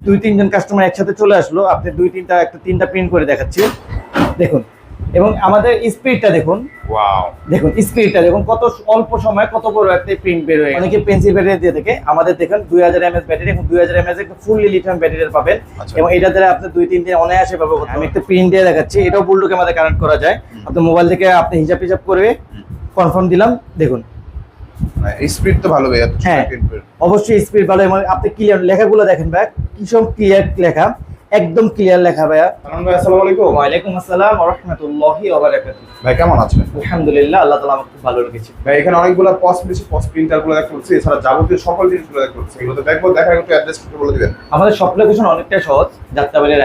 দুই তিনজন কাস্টমার একসাথে চলে আসলো, আপনি তিনটা প্রিন্ট করে দেখাচ্ছি। দেখুন, এবং আমাদের স্পিডটা দেখুন, দেখুন স্পিডটা দেখুন, কত অল্প সময় কত বড় একটা প্রিন্ট বের হয়ে। অনেকে পেন্সিল ব্যাটারি দিয়ে থাকে, আমাদের দেখুন 2000 mAh ব্যাটারি, এবং 2000 mAh একটা ফুললি লিথিয়াম ব্যাটারি পাবেন, এবং এটা দ্বারা আপনি 2-3 দিন অনায়াসে ব্যবহার করতে। আমি একটা প্রিন্ট দিয়ে দেখাচ্ছি, এটাও বুলডুকের মধ্যে কানেক্ট করা যায়। আপনি মোবাইল থেকে আপনি হিসাব করে কনফার্ম দিলাম, দেখুন স্পিড তো ভালো ভাই। হ্যাঁ অবশ্যই স্পিড ভালো, এবং আপনি ক্লিয়ার লেখাগুলো দেখেন ভাই, কি সব ক্লিয়ার লেখা, একদম ক্লিয়ার লেখা ভাইয়া। আসসালামু আলাইকুম। ওয়া আলাইকুম আসসালাম ওয়া রাহমাতুল্লাহি ওয়া বারাকাতুহু। ভাই কেমন আছেন? আলহামদুলিল্লাহ, আল্লাহ তাআলা আমাকে খুব ভালো রেখেছে। ভাই এখানে অনেকগুলো পস প্রিন্টারগুলো দেখতে পাচ্ছি, এছাড়া যাবতীয় সকল জিনিসগুলো দেখতে পাচ্ছি। এগুলো তো দেখবো, দেখার একটু অ্যাড্রেস একটু বলে দিবেন। আমাদের শপ লোকেশন অনেকটা সহজ, যাত্রাবাড়ি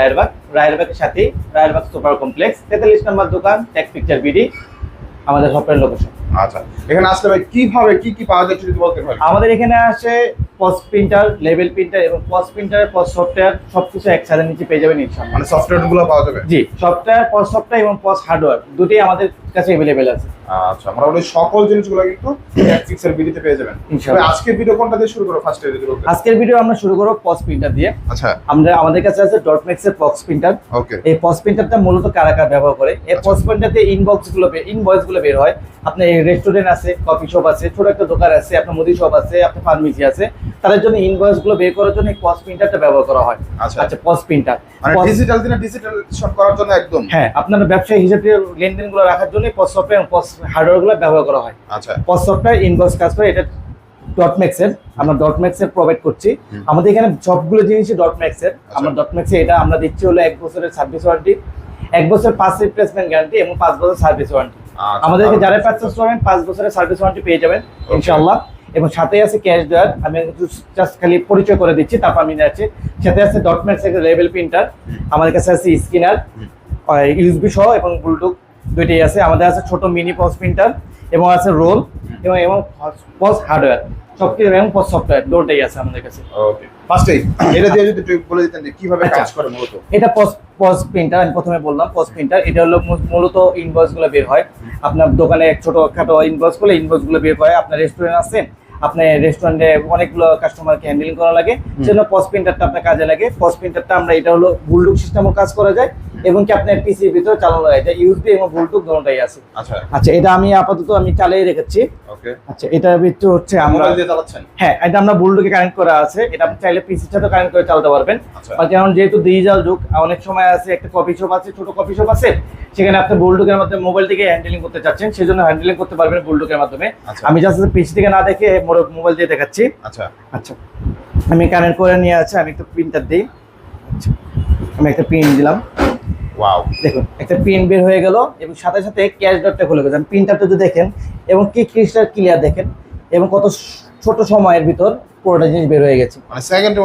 রায়েরবাগের সাথে রায়েরবাগ সুপার কমপ্লেক্স 43 নম্বর দোকান, টেক পিকচার বিডি আমাদের শপের লোকেশন। আচ্ছা, এখানে আসলে ভাই কিভাবে কি পাওয়া যাচ্ছে যদি বলতে পারেন? আমাদের এখানে আসে পস প্রিন্টার, লেভেল প্রিন্টার এবং পস প্রিন্টার, পস সফটওয়্যার সবকিছু একসাথে নিচে পেয়ে যাবেন ইনশাআল্লাহ। মানে সফটওয়্যারগুলো পাওয়া যাবে? জি, সফটওয়্যার, পস সফটওয়্যার এবং পস হার্ডওয়্যার দুটোই আমাদের কাছে अवेलेबल আছে। আচ্ছা, মোটামুটি সকল জিনিসগুলো কিন্তু টেক পিকচার বিডিতে পেয়ে যাবেন ইনশাআল্লাহ। আজকের ভিডিও কোনটা দিয়ে শুরু করব? ফার্স্টে যদি বলতে। আজকের ভিডিও আমরা শুরু করব পস প্রিন্টার দিয়ে। আচ্ছা, আমাদের কাছে আছে ডটমেক্স এর পস প্রিন্টার। ওকে। এই পস প্রিন্টারটা মূলত কারা ব্যবহার করে? এই পস প্রিন্টারতে ইনভয়েস গুলো বের হয়। আপনার রেস্টুরেন্ট আছে, কফি শপ আছে, ছোট একটা দোকান আছে, আপনার মুদি শপ আছে, আপনার ফার্মেসি আছে, তাদের জন্য ইনভয়েস গুলো বের করার জন্য এই পস প্রিন্টারটা ব্যবহার করা হয়। আচ্ছা, পস প্রিন্টার মানে ডিজিটাল করার জন্য একদম। হ্যাঁ, আপনার ব্যবসায়ী হিসাবে লেনদেন গুলো রাখার জন্য পস সফটওয়্যার এবং পস হার্ডওয়্যার গুলো ব্যবহার করা হয়। আচ্ছা, পস সফটওয়্যার ইনভয়েস কাজ করে, এটা ডটমেক্স এর, আমরা ডটমেক্স এর প্রোভাইড করছি। আমাদের এখানে সবগুলো জিনিসই ডটমেক্স এর। আমরা ডটমেক্স এ এটা আমরা দিচ্ছি হলো 1 বছরের সার্ভিস ওয়ারেন্টি, 1 বছর 5 রিপ্লেসমেন্ট গ্যারান্টি এবং 5 বছর সার্ভিস ওয়ারেন্টি। আমাদেরকে যারা পারচেজ করবেন 5 বছরের সার্ভিস ওয়ারেন্টি পেয়ে যাবেন ইনশাআল্লাহ। এবং সাথে আছে ক্যাশ ড্রয়ার, আমি জাস্ট খালি পরিচয় করে দিচ্ছি, তারপর আমি যাচ্ছি। সাথে আছে ডটমেক্স এর লেভেল প্রিন্টার, আমাদের কাছে আছে স্ক্যানার, ইউএসবি সহ এবং ব্লুটুথ দুইটাই আছে। আমাদের আছে ছোট মিনি পস প্রিন্টার এবং আছে রোল এবং পস হার্ডওয়্যার সবকিছু, এবং পস সফটওয়্যার দুটোই আছে আমাদের কাছে। ওকে, ফার্স্টে এটা দিয়ে যদি একটু বলে দিতেন যে কিভাবে কাজ করে মূলত। এটা পস প্রিন্টার, আমি প্রথমে বললাম পস প্রিন্টার। এটা হলো মূলত ইনভয়েস গুলো বের হয় আপনার দোকানে, ছোটখাটো ইনভয়েস গুলো বের হয়। আপনার রেস্টুরেন্ট আছে, আপনার রেস্টুরেন্টে অনেকগুলো কাস্টমারকে হ্যান্ডেলিং করা লাগে, সেজন্য পস প্রিন্টারটা আপনার কাজে লাগে। পস প্রিন্টারটা আমরা এটা হলো বুলডুক সিস্টেমও কাজ করা যায়, এবং কি আপনার পিসির ভিতরে চালানো যায়, এটা ইউএসবি এবং ব্লুটুথ দুটোই আছে। আচ্ছা, এটা আমি আপাতত চালিয়ে রেখেছি। ওকে। আচ্ছা, এটার ভিতরে হচ্ছে আমরা মোবাইল দিয়ে চালাচ্ছেন? হ্যাঁ, এটা আমরা ব্লুটুথে কানেক্ট করা আছে, এটা আপনি চাইলে পিসির সাথে কানেক্ট করে চালাতে পারবেন। কারণ যেহেতু ডিজিটাল যুগ, অনেক সময় আছে একটা কফি শপ আছে, ছোট কফি শপ আছে, সেখানে আপনি ব্লুটুথের মাধ্যমে মোবাইল থেকে হ্যান্ডেলিং করতে চাচ্ছেন, সেজন্য হ্যান্ডেলিং করতে পারবেন ব্লুটুথের মাধ্যমে। আমি জাস্ট পিসি থেকে না দেখে মোবাইল দিয়ে দেখাচ্ছি। আচ্ছা আচ্ছা, আমি কানেক্ট করে নিয়ে আছে, আমি একটা প্রিন্টার দিই। আচ্ছা, আমি একটা প্রিন্ট দিলাম। ওয়াও, দেখুন একটা প্রিন্ট বের হয়ে গেল, এবং সাথে সাথে ক্যাশ ডটটা খুলে গেছে। প্রিন্টারটা যদি দেখেন, এবং কি ক্রিস্টাল ক্লিয়ার দেখেন, এবং কত ছোট সময়ের ভিতর পুরোটা জিনিস বের হয়ে গেছে, মানে সেকেন্ডের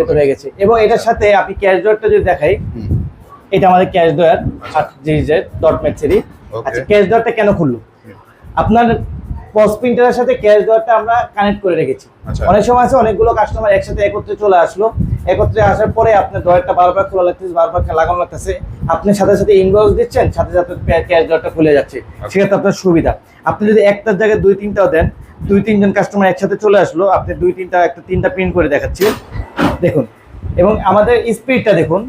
ভিতর হয়ে গেছে। এবং এটার সাথে আপনি ক্যাশ ডটটা যদি দেখাই, এটা আমাদের ক্যাশ ডট ডটমেক্স এরই। আচ্ছা, ক্যাশ ডটটা কেন খুললো? আপনার পস প্রিন্টারের সাথে ক্যাশ ডটটা আমরা কানেক্ট করে রেখেছি। অনেক সময় আছে অনেকগুলো কাস্টমার একসাথে একত্রে চলে আসলো, একত্রে আসার পরে আপনার ডটটা বারবার খোলা লাগতেছে, বারবার লাগানো লাগতেছে, আপনি সাথে সাথে ইনভয়েস দিচ্ছেন, সাথে সাথে ক্যাশ ডটটা খুলে যাচ্ছে, সেক্ষেত্রে আপনার সুবিধা। আপনি যদি একটার জায়গায় 2-3টাও দেন, 2-3জন কাস্টমার একসাথে চলে আসলো, আপনি তিনটা প্রিন্ট করে দেখাচ্ছি। দেখুন, এবং আমাদের স্পিডটা দেখুন,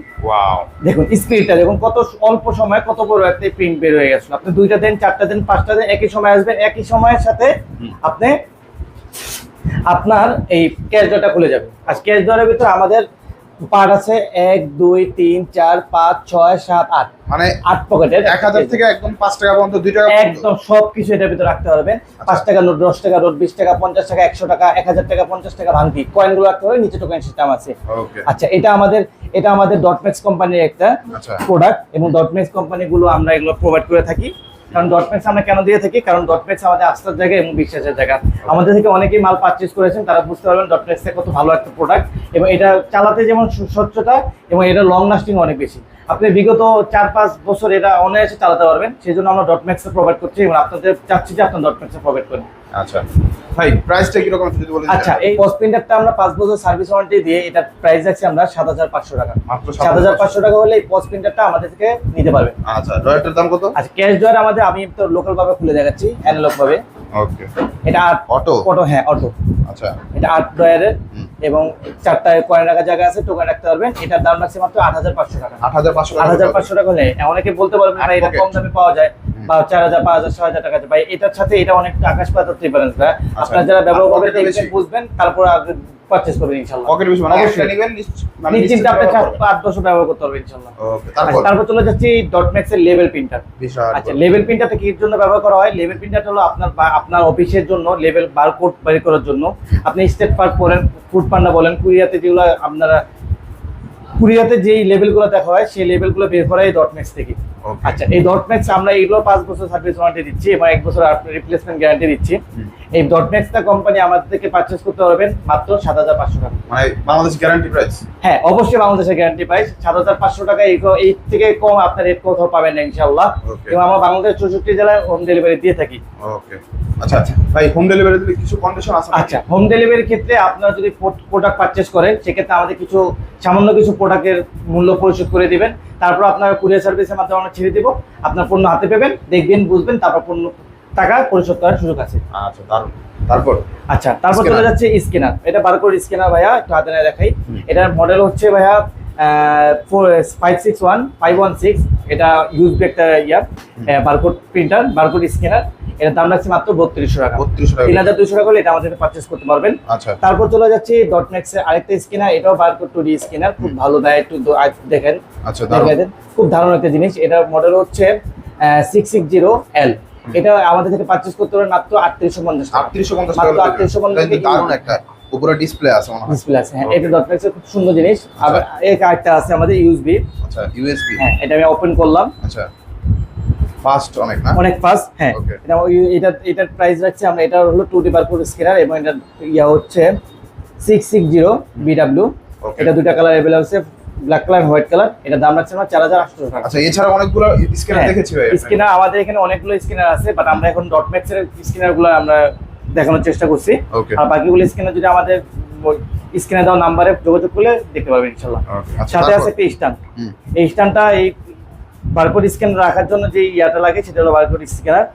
দেখুন স্পিডটা দেখুন, কত অল্প সময় কত বড় একটা প্রিন্ট বের হয়ে গেছে। আপনি 2টা দেন, 4টা দেন, 5টা দেন, একই সময় আসবেন, একই সময়ের সাথে আপনি আপনার এই ক্যাশ ড্রটা খুলে যাবে। আর ক্যাশ ড্রয়ের ভিতরে আমাদের পার্ট আছে 1 2 3 4 5 6 7 8, মানে 8 পকেটের। 1000 থেকে একদম 5 টাকা পর্যন্ত, 2 টাকা একদম সবকিছু এটার ভিতরে রাখতে পারবেন। 5 টাকা নোট, 10 টাকা নোট, 20 টাকা, 50 টাকা, 100 টাকা, 1000 টাকা, 50 টাকা ভাঙতি কয়েনগুলো রাখতে হবে, নিচে টোকেন সিস্টেম আছে। আচ্ছা, এটা আমাদের ডটমেক্স কোম্পানির একটা প্রোডাক্ট, এবং ডটমেক্স কোম্পানিগুলো আমরা এগুলো প্রোভাইড করে থাকি। কারণ ডটমেক্স আমরা কেন দিয়ে থাকি? কারণ ডটমেক্স আমাদের আস্থার জায়গা এবং বিশ্বাসের জায়গা। আমাদের থেকে অনেকেই মাল পারচেজ করেছেন, তারা বুঝতে পারবেন ডটমেক্স কত ভালো একটা প্রোডাক্ট, এবং এটা চালাতে যেমন স্বচ্ছতা, এবং এটা লং লাস্টিং অনেক বেশি। আপনি বিগত 4-5 বছর এটা অনায়াসে চালাতে পারবেন, সেই জন্য আমরা ডটমেক্স প্রোভাইড করছি, এবং আপনাদের চাচ্ছি যে আপনার ডটমেক্স প্রোভাইড করেন। আচ্ছা ভাই, প্রাইসটা কি রকম যদি বলেন? আচ্ছা, এই পস প্রিন্টারটা আমরা 5 বছর সার্ভিস ওয়ারেন্টি দিয়ে এটা প্রাইস রাখছি আমরা 7500 টাকা। মাত্র 7500 টাকা হলে এই পস প্রিন্টারটা আমাদের থেকে নিতে পারবেন। আচ্ছা, ড্রয়ারটার দাম কত? আচ্ছা, ক্যাশ ড্রয়ার আমাদের, আমি তো লোকাল ভাবে খুলে দেখাচ্ছি, অ্যানালগ ভাবে। ওকে, এটা অটো অটো, হ্যাঁ অটো। আচ্ছা, এটা 8 ড্রয়ারের এবং 4টা কয়েন রাখার জায়গা আছে, টোকেন রাখতে পারবেন। এটার দাম রাখছে মাত্র 8500 টাকা। 8500 টাকা। 8500 টাকা হলে অনেকে বলতে পারবেন ভাই এটা কম দামে পাওয়া যায় বা 4000 5000 6000 টাকা। ভাই এটার সাথে এটা অনেক আকাশ পাতাল ডিফারেন্স। আপনারা যারা ব্যবহার করবেন দেখবেন বুঝবেন, তারপর পারচেজ করবেন ইনশাআল্লাহ। পকেট বেশি মানে একটা নেবেন নিশ্চিন্তে আপনি 8-10 ব্যবহার করতে পারবেন ইনশাআল্লাহ। ওকে, তারপর চলে যাচ্ছি ডটম্যাক্স এর লেভেল প্রিন্টার। আচ্ছা, লেভেল প্রিন্টারটা কি জন্য ব্যবহার করা হয়? লেভেল প্রিন্টারটা হলো আপনার অফিসের জন্য লেভেল বারকোড বের করার জন্য। আপনি স্টেট পার্ক বলেন, ফুড পান্ডা বলেন, কুরিয়াতে যেগুলো আপনারা কুরিয়াতে যেই লেভেলগুলো দেখা হয় সেই লেভেলগুলো বের করা এই ডটম্যাক্স থেকে। আচ্ছা, এই ডটম্যাক্স আমরা এগুলো 5 বছর সার্ভিস ওয়ারেন্টি দিচ্ছি এবং 1 বছর রিপ্লেসমেন্ট গ্যারান্টি দিচ্ছি। এই ডটম্যাক্সটা কোম্পানি আমাদের থেকে পারচেজ করতে পারবেন মাত্র 7500 টাকা। মানে বাংলাদেশ গ্যারান্টি প্রাইস? হ্যাঁ, অবশ্যই বাংলাদেশের গ্যারান্টি প্রাইস 7500 টাকা। এই থেকে কম আপনার রেট কোথাও পাবেন না ইনশাআল্লাহ। এবং আমরা বাংলাদেশ 64 জেলায় হোম ডেলিভারি দিয়ে থাকি। ওকে, আচ্ছা ভাই, হোম ডেলিভারিতে কিছু কন্ডিশন আছে? আচ্ছা, হোম ডেলিভারির ক্ষেত্রে আপনারা যদি প্রোডাক্ট পারচেজ করেন সেক্ষেত্রে আমাদের সামান্য কিছু প্রোডাক্টের মূল্য পরিশোধ করে দিবেন। তারপর আপনার কুরিয়ার সার্ভিসের মাধ্যমে আমরা ছেড়ে দিব, আপনার পণ্য হাতে পাবেন, দেখবেন বুঝবেন, তারপর পণ্য টাকা পরিশোধ করার সুযোগ আছে। আচ্ছা, দারুণ। তারপর চলে যাচ্ছে স্ক্যানার। এটা বারকোড স্ক্যানার ভাইয়া, একটু হাতে নিয়ে দেখাই। এটার মডেল হচ্ছে ভাইয়া 516. এটা ইউজড একটা বারকোড প্রিন্টার, বারকোড স্ক্যানার। এটার দাম রাখছে মাত্র 3200 টাকা। 3200 টাকা হলে এটা আমাদের পারচেজ করতে পারবেন। আচ্ছা, তারপর চলে যাচ্ছে ডটম্যাক্স এর আরেকটা স্ক্যানার, এটাও বারকোড 2D স্ক্যানার, খুব ভালো দেয়, একটু দেখেন। আচ্ছা, খুব দারুণ একটা জিনিস। এটার মডেল হচ্ছে 660L। এটা আমাদের থেকে পারচেজ করতে পারবেন মাত্র 3850 টাকা। 3850 মাত্র টাকা। 3850 টাকা। দারুণ একটা উপরে ডিসপ্লে আছে মনে হয়। ডিসপ্লে আছে, হ্যাঁ। এটা ডটম্যাক্স এর খুব সুন্দর জিনিস। আবার এই কার্ডটা আছে আমাদের ইউএসবি। আচ্ছা, ইউএসবি। হ্যাঁ, এটা আমি ওপেন করলাম। আচ্ছা, ফাস্ট অনেক না? অনেক ফাস্ট, হ্যাঁ। এটার প্রাইস রাখছে আমরা, এটা হলো 2D বারকোড স্ক্যানার এবং এটা হচ্ছে 660 BW। এটা দুটো কালার अवेलेबल আছে, ব্ল্যাক কালার, হোয়াইট কালার। এটা দাম রাখছে আমরা 4800 টাকা। আচ্ছা, এছাড়া অনেকগুলো স্ক্যানার দেখেছি ভাই। স্ক্যানার আমাদের এখানে অনেকগুলো স্ক্যানার আছে, বাট আমরা এখন ডটম্যাক্স এর স্ক্যানারগুলো আমরা দেখানোর চেষ্টা করছি। আর বাকিগুলো স্ক্যানার যদি আমাদের স্ক্যানার দেওয়া নাম্বারে যোগাযোগ করলে দেখতে পারবেন ইনশাআল্লাহ। সাথে আছে একটা স্ট্যান্ড। এই স্ট্যান্ডটা এই বারকোড স্ক্যান রাখার জন্য যে ইয়াটা লাগে সেটা হলো বারকোড স্ক্যানার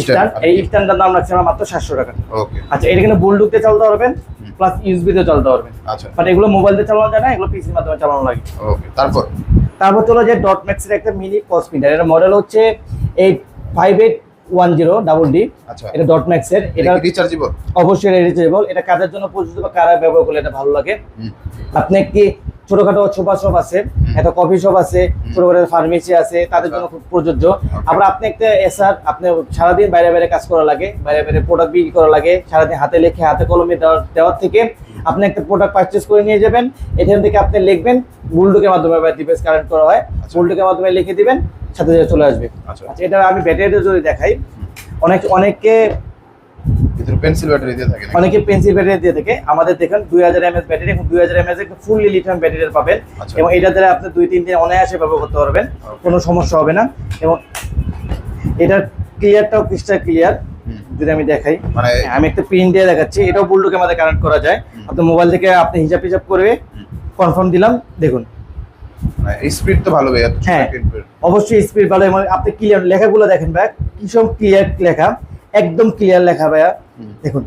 স্ট্যান্ড। এই স্ট্যান্ডটার দাম রাখছে আমরা মাত্র 700 টাকা। ওকে, আচ্ছা, এটা কিন্তু বুলডুক দিয়ে চালাতে পারবেন, প্লাস ইউএসবি দিয়ে চালাতে পারবেন। আচ্ছা, বাট এগুলো মোবাইল দিয়ে চালানো যায় না, এগুলো পিসির মাধ্যমে চালানো লাগে। ওকে, তারপর চলো যে ডটম্যাক্স এর একটা মিনি পজ প্রিন্টার। এর মডেল হচ্ছে 5810DD। আচ্ছা, এটা ডটম্যাক্স এর। এটা রিচার্জেবল? অবশ্যই রিচার্জেবল। এটা কাজের জন্য প্রযোজ্য বা কারা ব্যবহার করলে এটা ভালো লাগে। আপনি কি ছোটখাটো ছোপা শপ আছে, একটা কফি শপ আছে, ছোটখাটো ফার্মেসি আছে, তাদের জন্য খুব প্রযোজ্য। আবার আপনি একটা এসআর, আপনি সারাদিন বাইরে বাইরে কাজ করা লাগে, বাইরে বাইরে প্রোডাক্ট বিক্রি করা লাগে, সারাদিন হাতে লেখে হাতে কলমে দেওয়ার থেকে আপনি একটা প্রোডাক্ট পারচেজ করে নিয়ে যাবেন, এখান থেকে আপনি লিখবেন, বুলডুকের মাধ্যমে ডিভাইস কানেক্ট করা হয়, বুলডুকের মাধ্যমে লিখে দিবেন, সাথে সাথে চলে আসবে। আচ্ছা, এটা আমি ব্যাটারিতে যদি দেখাই, অনেকে ভিতরে পেন্সিল ব্যাটারি দিয়ে থাকে, অনেকে পেন্সিল ব্যাটারি দিয়ে থাকে। আমাদের দেখেন 2000 mAh ব্যাটারি, এবং 2000 mAh একটা ফুললি লিথিয়াম ব্যাটারি পাবেন এবং এটা দ্বারা আপনি 2-3 দিন অনায়াসে ব্যবহার করতে পারবেন, কোনো সমস্যা হবে না। এবং এটার ক্লিয়ারটাও ক্রিস্টাল ক্লিয়ার। যদি আমি দেখাই, মানে আমি একটা প্রিন্ট দিয়ে দেখাচ্ছি, এটাও বুলডুকের মধ্যে কানেক্ট করা যায়। আপনি মোবাইল থেকে আপনি হিসাব করে কনফার্ম দিলাম, দেখুন স্পিড তো ভালো ভাই। হ্যাঁ, অবশ্যই স্পিড ভালো। এবং আপনি ক্লিয়ার লেখাগুলো দেখেন ভাই, কি সব ক্লিয়ার লেখা, একদম ক্লিয়ার লেখা ভাইয়া, দেখুন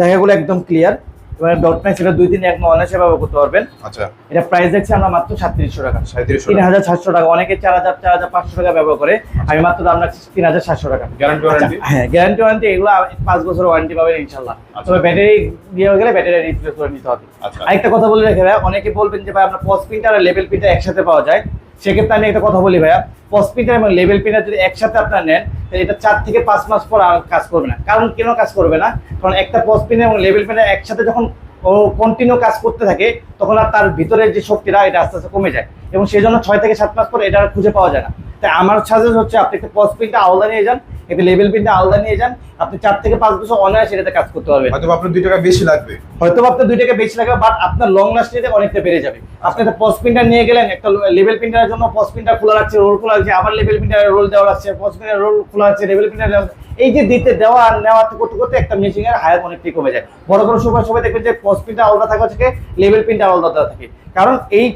লেখাগুলো একদম ক্লিয়ার। এবার ডটম্যাক্স এটা 2 দিন একদম অনায়াসে ব্যবহার করতে পারবেন। আচ্ছা, এটা প্রাইস দেখছি আমরা মাত্র 3700 টাকা। 3700 টাকা। অনেকে 4500 টাকা ব্যবহার করে, আমি মাত্র দাম রাখছি 3700 টাকা। Guarantee warranty? হ্যাঁ, গ্যারান্টি ওয়ারেন্টি। এগুলো 5 বছর ওয়ারেন্টি পাবেন ইনশাআল্লাহ। তবে ব্যাটারি দিয়ে হয়ে গেলে ব্যাটারি রিপ্লেস করে নিতে হবে। আরেকটা কথা বলে রাখি ভাই, অনেকে বলবেন যে ভাই আপনার পজ প্রিন্টার আর লেভেল প্রিন্টার একসাথে পাওয়া যায়। সেক্ষেত্রে আমি একটা কথা বলি ভাইয়া, পজ প্রিন্টার এবং লেভেল প্রিন্টার যদি একসাথে আপনারা নেন, তাহলে এটা 4 থেকে 5 মাস পর আর কাজ করবে না। কারণ কেন কাজ করবে না? কারণ একটা পজ প্রিন্টার এবং লেভেল প্রিন্টার একসাথে যখন ও কন্টিনিউ কাজ করতে থাকে, তখন আর তার ভিতরের যে শক্তিটা এটা আস্তে আস্তে কমে যায়, এবং সেই জন্য 6 থেকে 7 মাস পর এটা আর খুঁজে পাওয়া যায় না। তাই আমার সাজেস্ট হচ্ছে আপনি একটা পজ প্রিন্টার আলাদা নিয়ে যান, একটা লেভেল প্রিন্টার আলাদা নিয়ে যান। আপনি 4 থেকে 5 বছর অনায়াসে এটাতে কাজ করতে পারবেন। হয়তো আপনার 2 টাকা বেশি লাগবে, বাট আপনার লং লাস্টিংটা অনেকটা বেড়ে যাবে। আপনি একটা পজ প্রিন্টার নিয়ে গেলেন, একটা লেভেল প্রিন্টারের জন্য পজ প্রিন্টার খোলা রাখছে, রোল খোলা রাখছে, আবার লেভেল প্রিন্টারের রোল দেওয়া রাখছে, পজ প্রিন্টারের রোল খোলা রাখছে, লেভেল প্রিন্টার, এই যে দিতে দেওয়া আর নেওয়া করতে করতে একটা মেশিন এর হায়াত অনেকটাই কমে যায়। বড় বড় সবাই দেখবেন যে পজ প্রিন্টার আলাদা থাকা থেকে লেভেল প্রিন্টার আলাদা থাকে, কারণ এই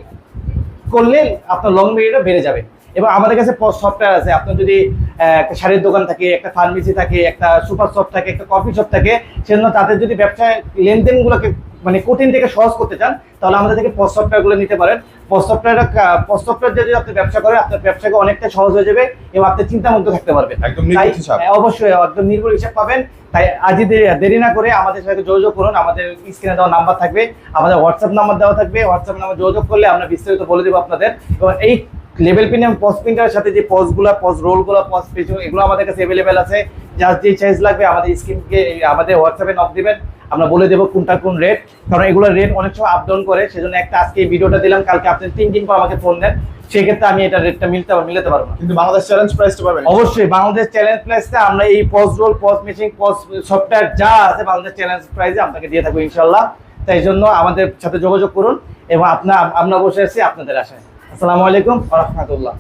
করলে আপনার লং পিরিয়ডটা বেড়ে যাবে। এবং আমাদের কাছে সফটওয়্যার আছে, আপনি যদি একটা শাড়ির দোকান থাকে, একটা ফার্মেসি থাকে, একটা সুপার শপ থাকে, একটা কফি শপ থাকে, সেজন্য তাদের যদি ব্যবসায় লেনদেনগুলোকে মানে কঠিন থেকে সহজ করতে চান, তাহলে আমাদের থেকে পজ সফটওয়্যারগুলো নিতে পারেন। পজ সফটওয়্যার যদি আপনি ব্যবসা করেন, আপনার ব্যবসাকে অনেকটা সহজ হয়ে যাবে এবং আপনি চিন্তামুক্ত থাকতে পারবেন। একদম নির্ভুল হিসাব। অবশ্যই একদম নির্ভুল হিসাব পাবেন। তাই আজই দেরি না করে আমাদের সাথে যোগাযোগ করুন। আমাদের স্ক্রিনে দেওয়া নাম্বার থাকবে, আমাদের হোয়াটসঅ্যাপ নাম্বার দেওয়া থাকবে। হোয়াটসঅ্যাপ নাম্বার যোগাযোগ করলে আমরা বিস্তারিত বলে দেবো আপনাদের। এবং এই লেভেল প্রিমিয়াম পজ প্রিন্টারের সাথে যে পজগুলো, পজ রোলগুলো, পজ পেজ, এগুলো আমাদের কাছে অ্যাভেলেবেল আছে। যার যে সাইজ লাগবে আমাদের স্ক্রিনকে আমাদের হোয়াটসঅ্যাপে নক দিবেন, আমরা বলে দেবো কোনটা কোন রেট। কারণ এগুলোর রেট অনেক সময় আপ ডাউন করে, সেজন্য একটা আজকে এই ভিডিওটা দিলাম, কালকে আপনি 3 দিন পর আমাকে ফোন দেন, সেক্ষেত্রে আমি এটা রেটটা মিলাতে পারবো না। কিন্তু বাংলাদেশ চ্যালেঞ্জ প্রাইসটা পাবেন অবশ্যই বাংলাদেশ চ্যালেঞ্জ প্রাইসে আমরা এই POS roll, POS machine, POS software যা আছে বাংলাদেশ চ্যালেঞ্জ প্রাইসে আপনাকে দিয়ে থাকবো ইনশাল্লাহ। তাই জন্য আমাদের সাথে যোগাযোগ করুন এবং আমরা বসে আছি আপনাদের আশায়। আসসালামু আলাইকুম ওয়া রাহমাতুল্লাহ।